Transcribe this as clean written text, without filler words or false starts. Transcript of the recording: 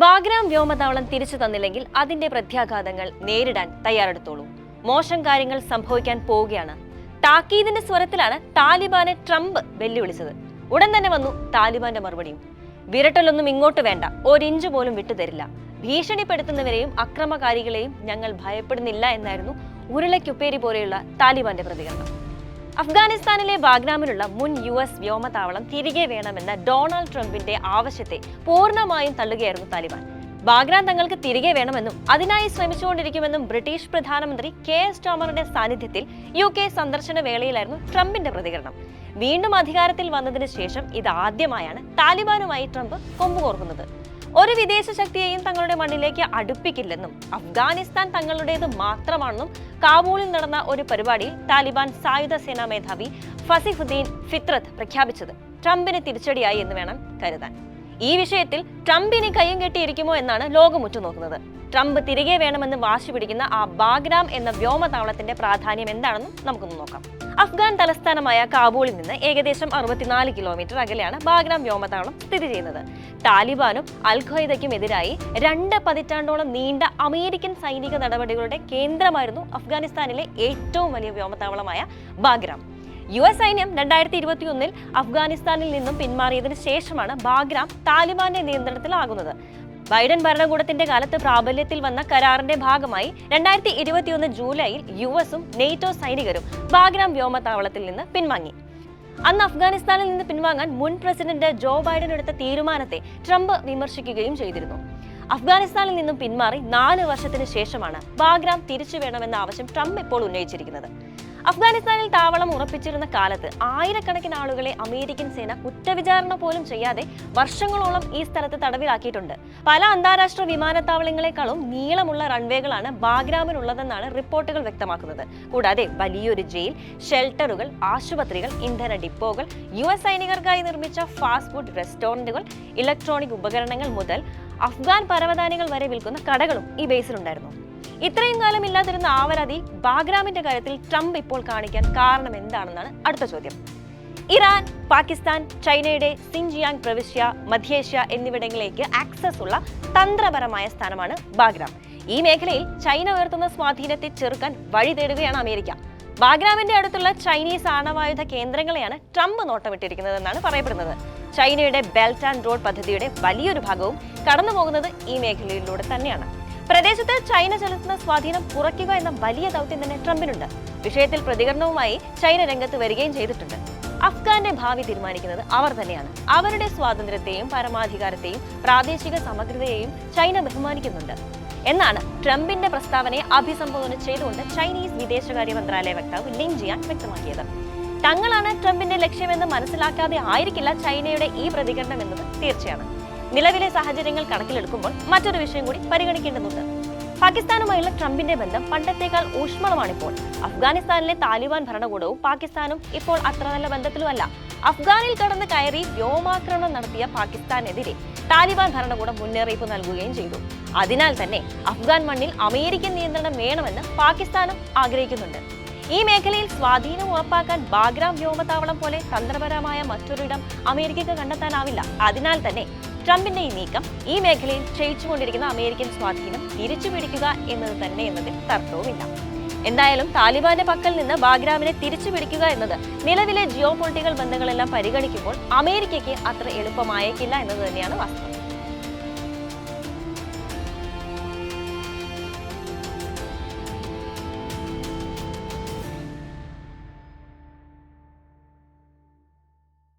Bagram വ്യോമതാവളം തിരിച്ചു തന്നില്ലെങ്കിൽ അതിന്റെ പ്രത്യാഘാതങ്ങൾ നേരിടാൻ തയ്യാറെടുത്തോളൂ. മോശം കാര്യങ്ങൾ സംഭവിക്കാൻ പോവുകയാണ്. താക്കീതിന്റെ സ്വരത്തിലാണ് താലിബാനെ ട്രംപ് വെല്ലുവിളിച്ചത്. ഉടൻ തന്നെ വന്നു താലിബാന്റെ മറുപടിയും. വിരട്ടലൊന്നും ഇങ്ങോട്ട് വേണ്ട, ഒരിഞ്ച് പോലും വിട്ടുതരില്ല. ഭീഷണിപ്പെടുത്തുന്നവരെയും അക്രമകാരികളെയും ഞങ്ങൾ ഭയപ്പെടുന്നില്ല എന്നായിരുന്നു ഉരുളയ്ക്കുപ്പേരി പോലെയുള്ള താലിബാന്റെ പ്രതികരണം. അഫ്ഗാനിസ്ഥാനിലെ ബാഗ്രാമിലുള്ള മുൻ US വ്യോമതാവളം തിരികെ വേണമെന്ന ഡൊണാൾഡ് ട്രംപിന്റെ ആവശ്യത്തെ പൂർണ്ണമായും തള്ളുകയായിരുന്നു താലിബാൻ. ബാഗ്രാം തങ്ങൾക്ക് തിരികെ വേണമെന്നും അതിനായി ശ്രമിച്ചുകൊണ്ടിരിക്കുമെന്നും ബ്രിട്ടീഷ് പ്രധാനമന്ത്രി KR സ്റ്റാമറുടെ സാന്നിധ്യത്തിൽ UK സന്ദർശന വേളയിലായിരുന്നു ട്രംപിന്റെ പ്രതികരണം. വീണ്ടും അധികാരത്തിൽ വന്നതിന് ശേഷം ഇതാദ്യമായാണ് താലിബാനുമായി ട്രംപ് കൊമ്പുകോർക്കുന്നത്. ഒരു വിദേശ ശക്തിയെയും തങ്ങളുടെ മണ്ണിലേക്ക് അടുപ്പിക്കില്ലെന്നും അഫ്ഗാനിസ്ഥാൻ തങ്ങളുടേത് മാത്രമാണെന്നും കാബൂളിൽ നടന്ന ഒരു പരിപാടിയിൽ താലിബാൻ സായുധ സേനാ മേധാവി ഫസിഹുദ്ദീൻ ഫിത്രത്ത് പ്രഖ്യാപിച്ചത് ട്രംപിന് തിരിച്ചടിയായി എന്ന് വേണം കരുതാൻ. ഈ വിഷയത്തിൽ ട്രംപിന് കയ്യും കെട്ടിയിരിക്കുമോ എന്നാണ് ലോകം ഉറ്റുനോക്കുന്നത്. ട്രംപ് തിരികെ വേണമെന്ന് വാശി പിടിക്കുന്ന ആ ബാഗ്രാം എന്ന വ്യോമതാവളത്തിന്റെ പ്രാധാന്യം എന്താണെന്നും നമുക്കൊന്ന് നോക്കാം. അഫ്ഗാൻ തലസ്ഥാനമായ കാബൂളിൽ നിന്ന് ഏകദേശം 64 കിലോമീറ്റർ അകലെയാണ് ബാഗ്രാം വ്യോമതാവളം സ്ഥിതി ചെയ്യുന്നത്. താലിബാനും അൽ ഖ്വയ്ദയ്ക്കും എതിരായി 2 പതിറ്റാണ്ടോളം നീണ്ട അമേരിക്കൻ സൈനിക നടപടികളുടെ കേന്ദ്രമായിരുന്നു അഫ്ഗാനിസ്ഥാനിലെ ഏറ്റവും വലിയ വ്യോമതാവളമായ ബാഗ്രാം. US സൈന്യം 2021 അഫ്ഗാനിസ്ഥാനിൽ നിന്നും പിന്മാറിയതിനു ശേഷമാണ് ബാഗ്രാം താലിബാന്റെ നിയന്ത്രണത്തിലാകുന്നത്. ബൈഡൻ ഭരണകൂടത്തിന്റെ കാലത്ത് പ്രാബല്യത്തിൽ വന്ന കരാറിന്റെ ഭാഗമായി 2021 ജൂലൈയിൽ USഉം NATO സൈനികരും ബാഗ്രാം വ്യോമതാവളത്തിൽ നിന്ന് പിൻവാങ്ങി. അന്ന് അഫ്ഗാനിസ്ഥാനിൽ നിന്ന് പിൻവാങ്ങാൻ മുൻ പ്രസിഡന്റ് ജോ ബൈഡൻ എടുത്ത തീരുമാനത്തെ ട്രംപ് വിമർശിക്കുകയും ചെയ്തിരുന്നു. അഫ്ഗാനിസ്ഥാനിൽ നിന്നും പിന്മാറി 4 വർഷത്തിന് ശേഷമാണ് ബാഗ്രാം തിരിച്ചു വേണമെന്ന ആവശ്യം ട്രംപ് ഇപ്പോൾ ഉന്നയിച്ചിരിക്കുന്നത്. അഫ്ഗാനിസ്ഥാനിൽ താവളം ഉറപ്പിച്ചിരുന്ന കാലത്ത് ആയിരക്കണക്കിന് ആളുകളെ അമേരിക്കൻ സേന കുറ്റവിചാരണ പോലും ചെയ്യാതെ വർഷങ്ങളോളം ഈ സ്ഥലത്ത് തടവിലാക്കിയിട്ടുണ്ട്. പല അന്താരാഷ്ട്ര വിമാനത്താവളങ്ങളെക്കാളും നീളമുള്ള റൺവേകളാണ് ബാഗ്രാമിനുള്ളതെന്നാണ് റിപ്പോർട്ടുകൾ വ്യക്തമാക്കുന്നത്. കൂടാതെ വലിയൊരു ജയിൽ, ഷെൽട്ടറുകൾ, ആശുപത്രികൾ, ഇന്ധന ഡിപ്പോകൾ, US സൈനികർക്കായി നിർമ്മിച്ച ഫാസ്റ്റ് ഫുഡ് റെസ്റ്റോറന്റുകൾ, ഇലക്ട്രോണിക് ഉപകരണങ്ങൾ മുതൽ അഫ്ഗാൻ പരവതാനികൾ വരെ വിൽക്കുന്ന കടകളും ഈ ബേസിലുണ്ടായിരുന്നു. ഇത്രയും കാലം ഇല്ലാതിരുന്ന ആവലാതി ബാഗ്രാമിന്റെ കാര്യത്തിൽ ട്രംപ് ഇപ്പോൾ കാണിക്കാൻ കാരണം എന്താണെന്നാണ് അടുത്ത ചോദ്യം. ഇറാൻ, പാകിസ്ഥാൻ, ചൈനയുടെ സിൻജിയാങ് പ്രവിശ്യ, മധ്യേഷ്യ എന്നിവിടങ്ങളിലേക്ക് ആക്സസ് ഉള്ള തന്ത്രപരമായ സ്ഥാനമാണ് ബാഗ്രാം. ഈ മേഖലയിൽ ചൈന ഉയർത്തുന്ന സ്വാധീനത്തെ ചെറുക്കാൻ വഴി തേടുകയാണ് അമേരിക്ക. ബാഗ്രാമിന്റെ അടുത്തുള്ള ചൈനീസ് ആണവായുധ കേന്ദ്രങ്ങളെയാണ് ട്രംപ് നോട്ടമിട്ടിരിക്കുന്നതെന്നാണ് പറയപ്പെടുന്നത്. ചൈനയുടെ ബെൽറ്റ് ആൻഡ് റോഡ് പദ്ധതിയുടെ വലിയൊരു ഭാഗവും കടന്നുപോകുന്നത് ഈ മേഖലയിലൂടെ തന്നെയാണ്. പ്രദേശത്ത് ചൈന ചെലുത്തുന്ന സ്വാധീനം കുറയ്ക്കുക എന്ന വലിയ ദൗത്യം തന്നെ ട്രംപിനുണ്ട്. വിഷയത്തിൽ പ്രതികരണവുമായി ചൈന രംഗത്ത് വരികയും ചെയ്തിട്ടുണ്ട്. അഫ്ഗാന്റെ ഭാവി തീരുമാനിക്കുന്നത് അവർ തന്നെയാണ്. അവരുടെ സ്വാതന്ത്ര്യത്തെയും പരമാധികാരത്തെയും പ്രാദേശിക സമഗ്രതയെയും ചൈന ബഹുമാനിക്കുന്നുണ്ട് എന്നാണ് ട്രംപിന്റെ പ്രസ്താവനയെ അഭിസംബോധന ചെയ്തുകൊണ്ട് ചൈനീസ് വിദേശകാര്യ മന്ത്രാലയ വക്താവ് ലിൻ ജിയാങ് വ്യക്തമാക്കിയത്. തങ്ങളാണ് ട്രംപിന്റെ ലക്ഷ്യമെന്ന് മനസ്സിലാക്കാതെ ആയിരിക്കില്ല ചൈനയുടെ ഈ പ്രതികരണം എന്നത് തീർച്ചയാണ്. നിലവിലെ സാഹചര്യങ്ങൾ കണക്കിലെടുക്കുമ്പോൾ മറ്റൊരു വിഷയം കൂടി പരിഗണിക്കേണ്ടതുണ്ട്. പാകിസ്ഥാനുമായുള്ള ട്രംപിന്റെ ബന്ധം പണ്ടത്തേക്കാൾ ഊഷ്മളമാണിപ്പോൾ. അഫ്ഗാനിസ്ഥാനിലെ താലിബാൻ ഭരണകൂടവും പാകിസ്ഥാനും ഇപ്പോൾ അത്ര നല്ല ബന്ധത്തിലുമല്ല. അഫ്ഗാനിൽ കടന്ന് കയറി വ്യോമാക്രമണം നടത്തിയ പാകിസ്ഥാനെതിരെ താലിബാൻ ഭരണകൂടം മുന്നറിയിപ്പ് നൽകുകയും ചെയ്തു. അതിനാൽ തന്നെ അഫ്ഗാൻ മണ്ണിൽ അമേരിക്കൻ നിയന്ത്രണം വേണമെന്ന് പാകിസ്ഥാനും ആഗ്രഹിക്കുന്നുണ്ട്. ഈ മേഖലയിൽ സ്വാധീനം ഉറപ്പാക്കാൻ ബാഗ്രാം വ്യോമതാവളം പോലെ തന്ത്രപരമായ മറ്റൊരിടം അമേരിക്കയ്ക്ക് കണ്ടെത്താനാവില്ല. അതിനാൽ തന്നെ ട്രംപിന്റെ ഈ നീക്കം ഈ മേഖലയിൽ ക്ഷയിച്ചുകൊണ്ടിരിക്കുന്ന അമേരിക്കൻ സ്വാധീനം തിരിച്ചു പിടിക്കുക എന്നത് തന്നെ എന്നതിൽ തർക്കവുമില്ല. എന്തായാലും താലിബാന്റെ പക്കൽ നിന്ന് ബാഗ്രാമിനെ തിരിച്ചു പിടിക്കുക എന്നത് നിലവിലെ ജിയോ പൊളിറ്റിക്കൽ ബന്ധങ്ങളെല്ലാം പരിഗണിക്കുമ്പോൾ അമേരിക്കയ്ക്ക് അത്ര എളുപ്പമായേക്കില്ല എന്നത് തന്നെയാണ് വാസ്തവം.